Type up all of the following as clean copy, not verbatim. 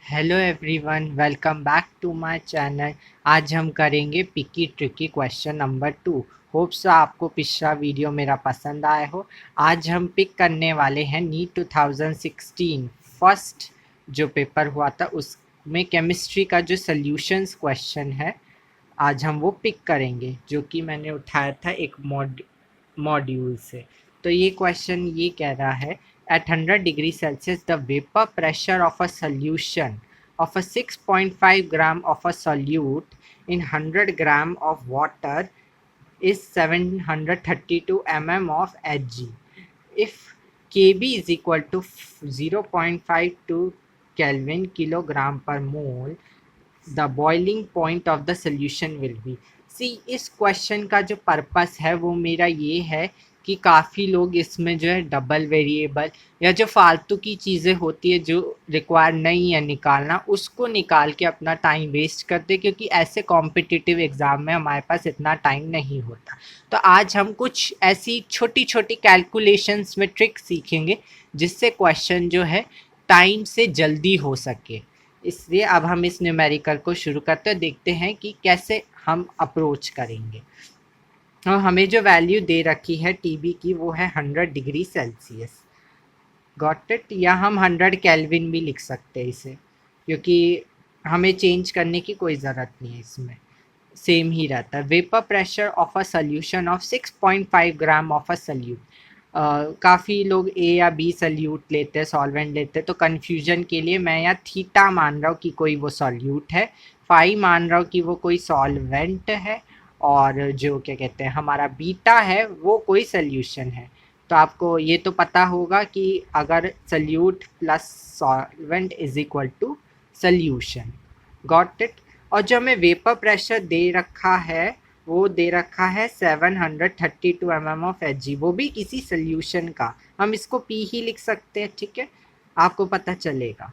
Hello everyone, welcome back to my channel. आज हम करेंगे picky tricky question number 2। Hope so आपको पिछला वीडियो मेरा पसंद आया हो। आज हम पिक करने वाले हैं नीट 2016 फर्स्ट जो पेपर हुआ था उसमें केमिस्ट्री का जो सॉल्यूशंस क्वेश्चन है, आज हम वो पिक करेंगे जो कि मैंने उठाया था एक मॉड्यूल से। तो ये क्वेश्चन ये कह रहा है, at 100 degree Celsius the vapour pressure of a solution of a 6.5 gram of a solute in 100 gram of water is 732 mm of Hg. If Kb is equal to 0.52 Kelvin kilogram per mole, the boiling point of the solution will be. C, इस question का जो purpose है वो मेरा ये है कि काफ़ी लोग इसमें जो है डबल वेरिएबल या जो फालतू की चीज़ें होती है जो रिक्वायर नहीं है निकालना, उसको निकाल के अपना टाइम वेस्ट करते, क्योंकि ऐसे कॉम्पिटिटिव एग्ज़ाम में हमारे पास इतना टाइम नहीं होता। तो आज हम कुछ ऐसी छोटी छोटी कैलकुलेशंस में ट्रिक सीखेंगे जिससे क्वेश्चन जो है टाइम से जल्दी हो सके। इसलिए अब हम इस न्यूमेरिकल को शुरू करते हैं, देखते हैं कि कैसे हम अप्रोच करेंगे। और हमें जो वैल्यू दे रखी है टीबी की वो है 100 डिग्री सेल्सियस। Got it? या हम 100 केल्विन भी लिख सकते हैं इसे, क्योंकि हमें चेंज करने की कोई ज़रूरत नहीं है, इसमें सेम ही रहता है। Vapour pressure of a solution of 6.5 gram of a solute. काफ़ी लोग ए या बी सल्यूट लेते हैं, सॉल्वेंट लेते हैं, तो कन्फ्यूजन के लिए मैं यहाँ थीटा मान रहा हूँ कि कोई वो सॉल्यूट है, फाई मान रहा हूँ कि वो कोई सॉल्वेंट है, और जो क्या कहते हैं हमारा बीटा है वो कोई सल्यूशन है। तो आपको ये तो पता होगा कि अगर solute plus solvent is equal to solution. Got it? और जो हमें वेपर प्रेशर दे रखा है वो दे रखा है 732 mm ऑफ Hg, वो भी किसी सोल्यूशन का। हम इसको P ही लिख सकते हैं, ठीक है, आपको पता चलेगा।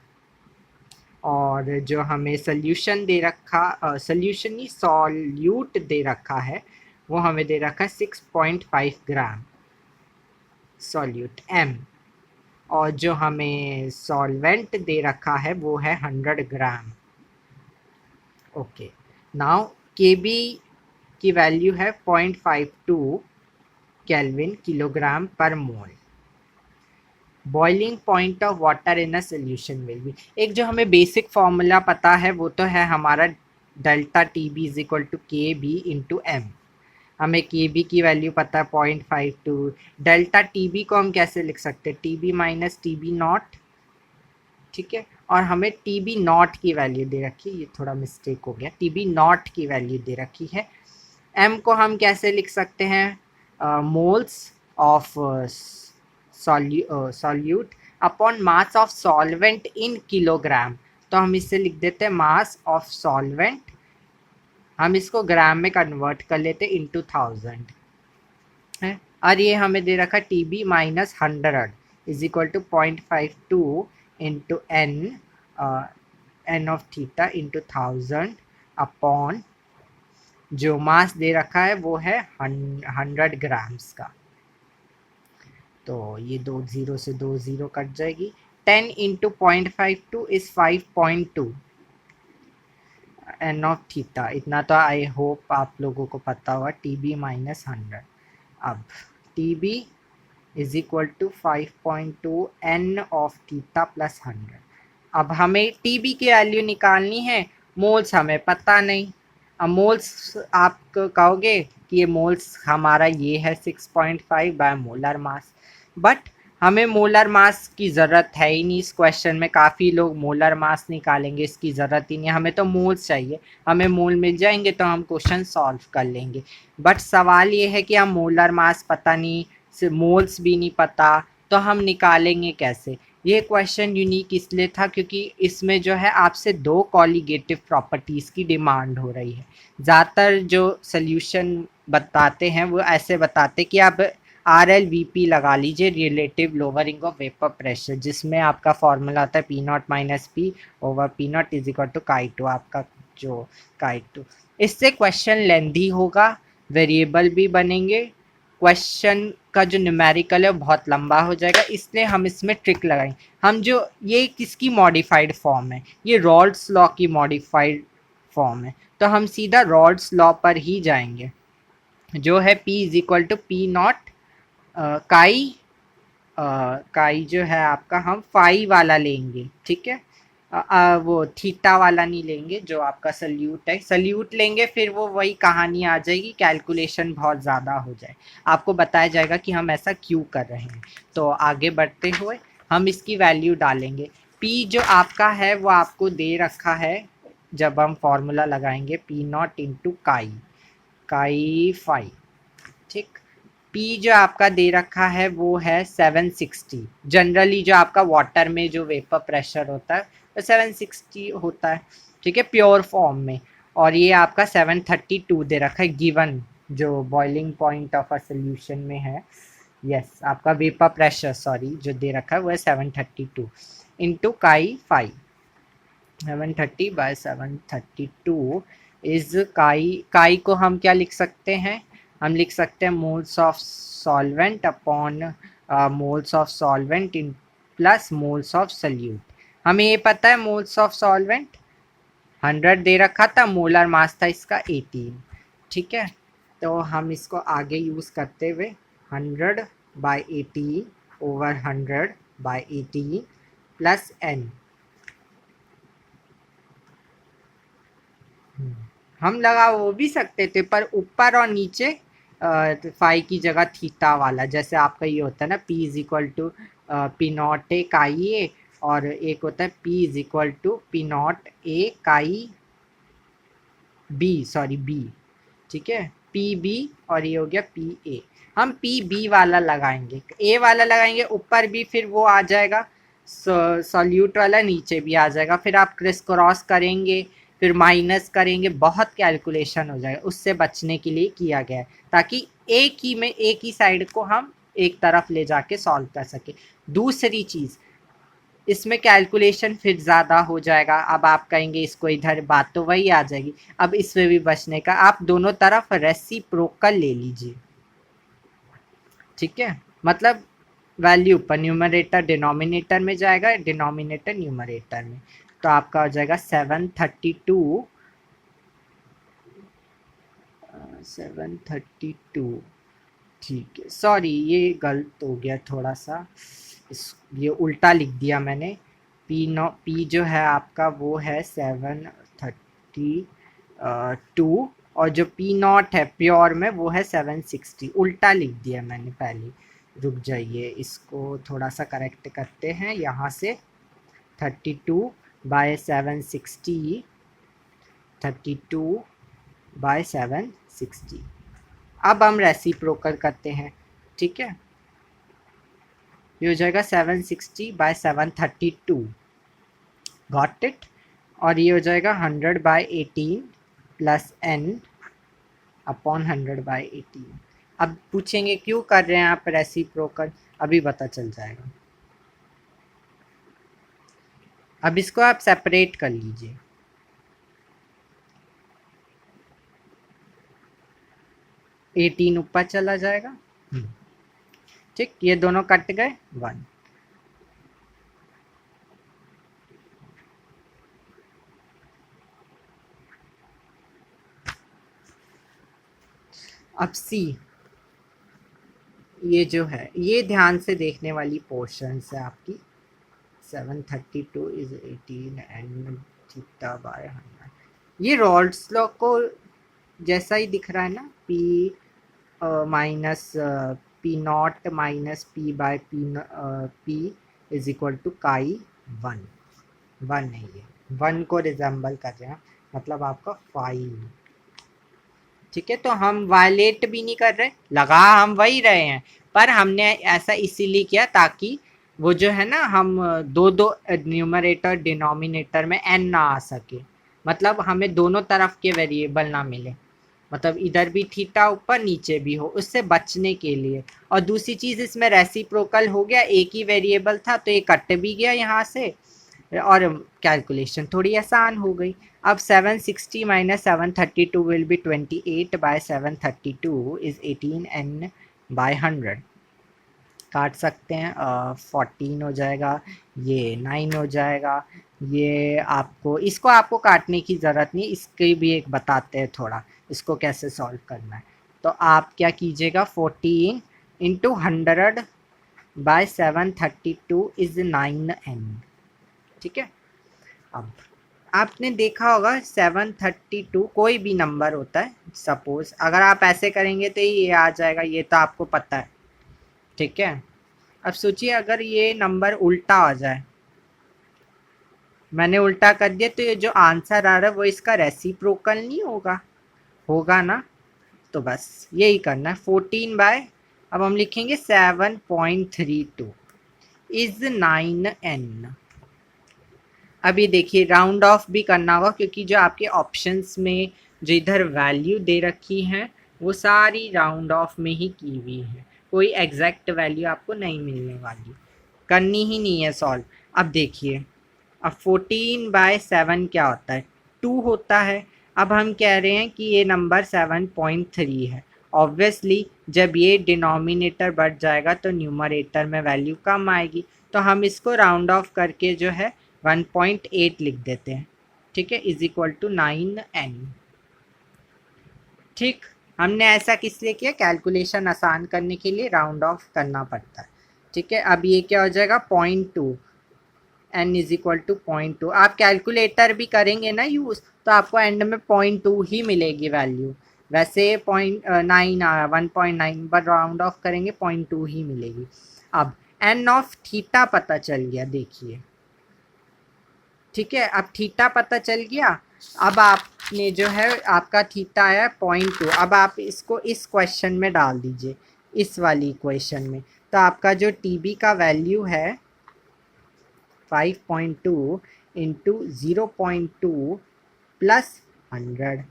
और जो हमें सोल्यूशन दे रखा, सोल्यूशन ही सॉल्यूट दे रखा है, वो हमें दे रखा है 6.5 ग्राम सॉल्यूट M। और जो हमें सॉल्वेंट दे रखा है वो है 100 ग्राम। ओके, नाउ Kb की वैल्यू है 0.52 kelvin kilogram per mole. Boiling point of water in a solution will be. एक जो हमें बेसिक फॉर्मूला पता है वो तो है हमारा delta T B is equal to K B into M. हमें के बी की वैल्यू पता है 0.52। डेल्टा टी बी को हम कैसे लिख सकते हैं? T B minus T B not, ठीक है। और हमें टी बी नॉट की वैल्यू दे रखी है, ये थोड़ा मिस्टेक हो गया, टी बी नॉट की वैल्यू दे रखी है। एम को हम कैसे लिख सकते हैं? Moles of solute upon mass of solvent in kilogram. तो हम इससे लिख देते हैं मास ऑफ सॉल्वेंट, हम इसको ग्राम में कन्वर्ट कर लेते हैं इंटू 1000 है। और ये हमें दे रखा T B minus 100 is equal to 0.52 into N, N of theta into 1000 upon जो मास दे रखा है वो है 100 ग्राम्स का। तो ये 2 0 से 2 0 कट जाएगी। 10 into 0.52 is 5.2 N of theta. इतना तो आई होप आप लोगों को पता होगा, टी बी माइनस 100। अब T B is equal to 5.2 N of theta plus 100। अब हमें टी बी की वैल्यू निकालनी है, मोल्स हमें पता नहीं। अब मोल्स आप कहोगे कि ये मोल्स हमारा ये है 6.5 बाय मोलर मास, बट हमें मोलर मास की ज़रूरत है ही नहीं। इस क्वेश्चन में काफ़ी लोग मोलर मास निकालेंगे, इसकी ज़रूरत ही नहीं, हमें तो मोल्स चाहिए। हमें मोल मिल जाएंगे तो हम क्वेश्चन सॉल्व कर लेंगे। बट सवाल ये है कि हम मोलर मास पता नहीं, मोल्स भी नहीं पता, तो हम निकालेंगे कैसे? ये क्वेश्चन यूनिक इसलिए था क्योंकि इसमें जो है आपसे 2 कॉलीगेटिव प्रॉपर्टीज़ की डिमांड हो रही है। ज़्यादातर जो सल्यूशन बताते हैं वो ऐसे बताते कि आप RLVP लगा लीजिए, relative lowering of vapour pressure, जिसमें आपका फॉर्मूला आता है P not minus P over P naught is equal to काई2, आपका जो काई2। इससे क्वेश्चन लेंथी होगा, वेरिएबल भी बनेंगे, क्वेश्चन का जो न्यूमेरिकल है बहुत लंबा हो जाएगा, इसलिए हम इसमें ट्रिक लगाएंगे। हम जो ये किसकी मॉडिफाइड फॉर्म है, ये रॉल्स लॉ की मॉडिफाइड फॉर्म है, तो हम सीधा रॉल्स लॉ पर ही जाएंगे, जो है P is equal to P not chi chi जो है आपका हम फाई वाला लेंगे, ठीक है। वो थीटा वाला नहीं लेंगे, जो आपका सल्यूट है, सल्यूट लेंगे फिर वो वही कहानी आ जाएगी, कैलकुलेशन बहुत ज़्यादा हो जाए, आपको बताया जाएगा कि हम ऐसा क्यों कर रहे हैं। तो आगे बढ़ते हुए हम इसकी वैल्यू डालेंगे। P जो आपका है वो आपको दे रखा है, जब हम फॉर्मूला लगाएंगे P नॉट इंटू काई काई फाई, ठीक। P जो आपका दे रखा है वो है 760। जनरली जो आपका वाटर में जो वेपर प्रेशर होता है वो 760 होता है, ठीक है, प्योर फॉर्म में। और ये आपका 732 दे रखा है गिवन, जो boiling point of a solution में है। यस, आपका वेपर प्रेशर सॉरी जो दे रखा है वो है 732 इंटू काई फाई। 730 बाय 732 इज काई को हम क्या लिख सकते हैं, हम लिख सकते हैं moles of solvent upon moles of solvent in plus moles of solute. हमें ये पता है मोल्स ऑफ सॉल्वेंट 100 दे रखा था, मोलर मास था इसका 18, ठीक है। तो हम इसको आगे यूज़ करते हुए 100 by 18 over 100 by 18 plus n, हम लगा वो भी सकते थे, पर ऊपर और नीचे फाई की जगह थीटा वाला, जैसे आपका ये होता है ना P is equal to P not A chi A, और एक होता है P is equal to P not A chi B, sorry B, ठीक है, पी बी, और ये हो गया पी ए। हम पी बी वाला लगाएंगे, ए वाला लगाएंगे ऊपर भी, फिर वो आ जाएगा सॉल्यूट वाला नीचे भी आ जाएगा, फिर आप क्रिस क्रॉस करेंगे, फिर माइनस करेंगे, बहुत कैलकुलेशन हो जाएगा। उससे बचने के लिए किया गया है, ताकि एक ही में एक ही साइड को हम एक तरफ ले जाके सॉल्व कर सके। दूसरी चीज़, इसमें कैलकुलेशन फिर ज़्यादा हो जाएगा। अब आप कहेंगे इसको इधर, बात तो वही आ जाएगी। अब इसमें भी बचने का, आप दोनों तरफ रेसिप्रोकल ले लीजिए, ठीक है, मतलब वैल्यू पर न्यूमरेटर डिनोमिनेटर में जाएगा, डिनोमिनेटर न्यूमरेटर में, तो आपका हो जाएगा 732 732, ठीक है। सॉरी ये गलत हो गया थोड़ा सा, ये उल्टा लिख दिया मैंने। पी जो है आपका वो है 732, और जो पी नॉट है प्योर में वो है 760, उल्टा लिख दिया मैंने पहले। रुक जाइए, इसको थोड़ा सा करेक्ट करते हैं यहाँ से। 32 बाय 760, 32 बाय 760। अब हम रेसिप्रोकल करते हैं, ठीक है, ये हो जाएगा 760 बाय 732, गॉट इट। और ये हो जाएगा 100 by 18 plus n upon 100 by 18। अब पूछेंगे क्यों कर रहे हैं आप रेसिप्रोकल, अभी पता चल जाएगा। अब इसको आप सेपरेट कर लीजिए, एटीन ऊपर चला जाएगा, ठीक, ये दोनों कट गए 1। अब सी, ये जो है ये ध्यान से देखने वाली पोर्शन है आपकी। 732 इज 18 एंड थीटा बाय 100, ये रॉल्स लॉ को जैसा ही दिख रहा है ना, P minus P not minus P by P is equal to chi 1 है, ये 1 को रिजेंबल कर रहे हैं, मतलब आपका 5, ठीक है। तो हम वायलेट भी नहीं कर रहे, लगा हम वही रहे हैं, पर हमने ऐसा इसीलिए किया ताकि वो जो है ना, हम दो न्यूमरेटर डिनोमिनेटर में n ना आ सके, मतलब हमें दोनों तरफ के वेरिएबल ना मिले, मतलब इधर भी थीटा ऊपर नीचे भी हो, उससे बचने के लिए। और दूसरी चीज़, इसमें रेसिप्रोकल हो गया, एक ही वेरिएबल था तो ये कट भी गया यहाँ से, और कैलकुलेशन थोड़ी आसान हो गई। अब 760 minus 732 will be 28 by 732 is 18 n by 100 काट सकते हैं। 14 हो जाएगा, ये 9 हो जाएगा। ये आपको इसको आपको काटने की ज़रूरत नहीं, इसके भी एक बताते हैं थोड़ा इसको कैसे सॉल्व करना है। तो आप क्या कीजिएगा, 14 इंटू 100 बाय 732 इज 9n। ठीक है। अब आपने देखा होगा 732 कोई भी नंबर होता है, सपोज अगर आप ऐसे करेंगे तो ये आ जाएगा, ये तो आपको पता है। ठीक है। अब सोचिए अगर ये नंबर उल्टा आ जाए, मैंने उल्टा कर दिया तो ये जो आंसर आ रहा है वो इसका रेसिप्रोकल नहीं होगा, होगा ना। तो बस यही करना है। 14 बाय, अब हम लिखेंगे 7.32 इज 9n। अभी देखिए राउंड ऑफ भी करना होगा, क्योंकि जो आपके ऑप्शंस में जो इधर वैल्यू दे रखी है वो सारी राउंड ऑफ में ही की हुई है, कोई एग्जैक्ट वैल्यू आपको नहीं मिलने वाली, करनी ही नहीं है सॉल्व। अब देखिए, अब 14 बाय 7 क्या होता है, 2 होता है। अब हम कह रहे हैं कि ये नंबर 7.3 है। ऑब्वियसली जब ये डिनोमिनेटर बढ़ जाएगा तो न्यूमरेटर में वैल्यू कम आएगी, तो हम इसको राउंड ऑफ करके जो है 1.8 लिख देते हैं। ठीक है, इज इक्वल टू 9n। ठीक, हमने ऐसा किस लिए किया, कैलकुलेशन आसान करने के लिए राउंड ऑफ करना पड़ता है। ठीक है। अब ये क्या हो जाएगा, 0.2, n इज इक्वल टू 0.2। आप कैलकुलेटर भी करेंगे ना यूज़, तो आपको एंड में 0.2 ही मिलेगी वैल्यू। वैसे 0.9 आया, 1.9, बट राउंड ऑफ करेंगे 0.2 ही मिलेगी। अब n ऑफ थीटा पता चल गया, देखिए। ठीक है, अब थीटा पता चल गया। अब आपने जो है आपका थीटा आया 0.2। अब आप इसको इस क्वेश्चन में डाल दीजिए, इस वाली इक्वेशन में। तो आपका जो टीबी का वैल्यू है 5.2 इंटू 0.2 प्लस 100,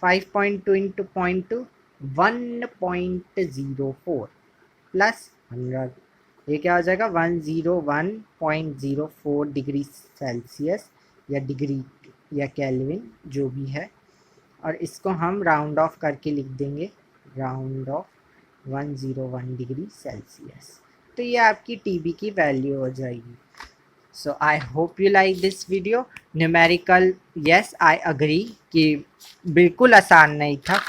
5.2 इंटू 0.2 1.04 प्लस 100, ये क्या हो जाएगा 101.04 डिग्री सेल्सियस या डिग्री या केल्विन जो भी है। और इसको हम राउंड ऑफ करके लिख देंगे, राउंड ऑफ 101 डिग्री सेल्सियस। तो ये आपकी टीबी की वैल्यू हो जाएगी। So I hope you like this video. Numerical, yes I agree कि बिल्कुल आसान नहीं था,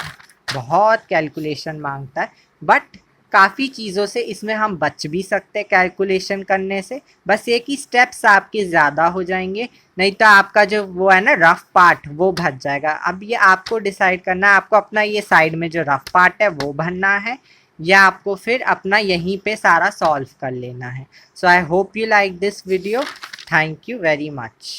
बहुत कैलकुलेशन मांगता है, बट काफ़ी चीज़ों से इसमें हम बच भी सकते हैं कैलकुलेशन करने से। बस एक ही स्टेप्स आपके ज़्यादा हो जाएंगे, नहीं तो आपका जो वो है ना रफ पार्ट वो भर जाएगा। अब ये आपको डिसाइड करना है, आपको अपना ये साइड में जो रफ पार्ट है वो भरना है, या आपको फिर अपना यहीं पे सारा सॉल्व कर लेना है। So I hope you like this video. Thank you very much.